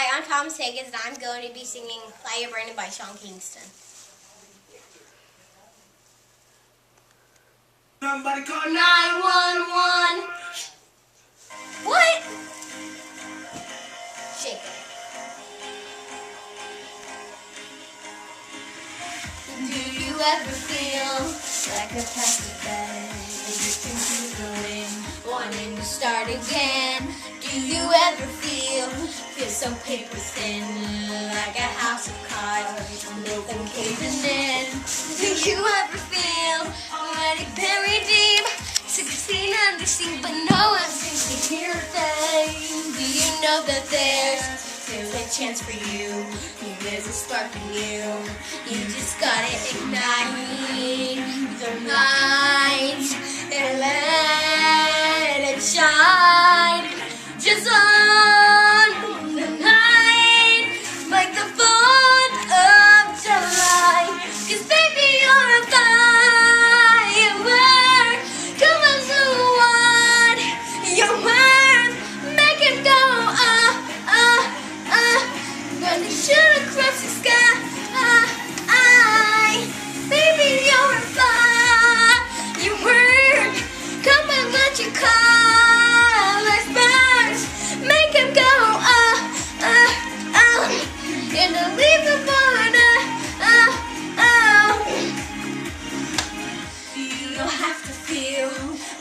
Hi, I'm Thomas Higgins, and I'm going to be singing Firework by Sean Kingston. Somebody call 911. What? Shake it. Do you ever feel like a plastic bag and you can feel the wind wanting to start again? Do you ever feel so paper thin, like a house of cards built and caving in? Do you ever feel already buried deep, 16 under sea, but no one seems to hear a thing? Do you know that there's still a chance for you? There's a spark in you. You just gotta ignite the light and let it shine. Just on the night, like the 4th of July. 'Cause baby, you're a firework. Come on, so what? You're worth. Make it go, gonna shoot across the sky. Baby, you're a firework. Come on, let your colors burst. Make him go, and I'll leave the border, You don't have to feel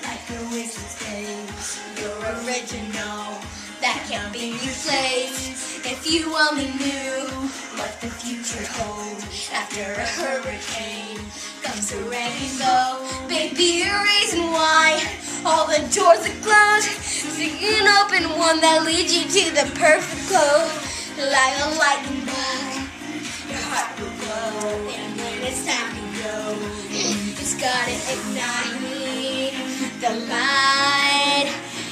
like a wasted space. You're original, that can't be replaced. If you only knew what the future holds after a hurricane comes a rainbow. Baby, a reason why all the doors are closed, so you can open one that leads you to the perfect close. Like a lightning bug, your heart will glow, and when it's time to go, you just gotta ignite the light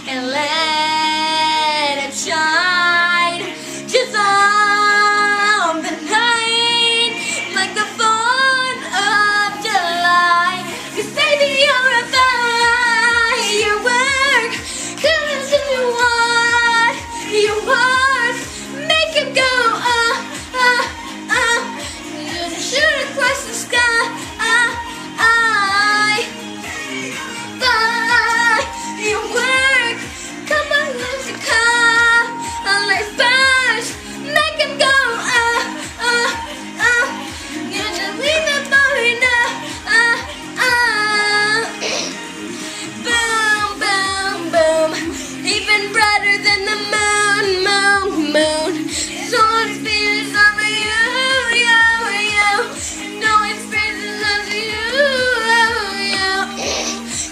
and let it shine. Just on the night, like the 4th of July. 'Cause baby, you're a firework. Come and tell me what you're worth. Make him go, you're gonna shoot across the sky. Firework. Come on, let's go. Let's burst. Make him go, gonna leave it burning up, boom, boom, boom, even brighter than the moon, moon, moon. So it's feels over you, you, you. No, it's feels over you, you.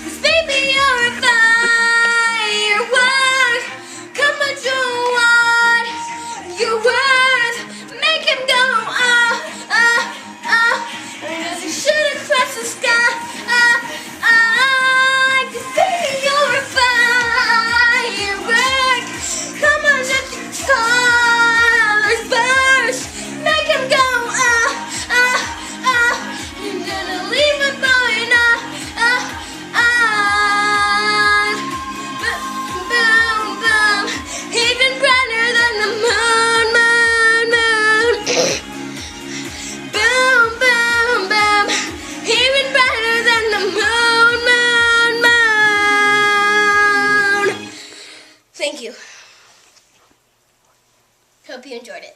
'Cause baby, you're a firework. Come on, show what you're worth. Make him go, as he shoot across the sky. 'Cause baby, you're a firework. Come on, let your colors burst. Make him go, you're gonna leave it blowing up, boom, boom, even brighter than the moon, moon, moon. Boom, boom, boom, even brighter than the moon, moon, moon. Thank you. Hope you enjoyed it.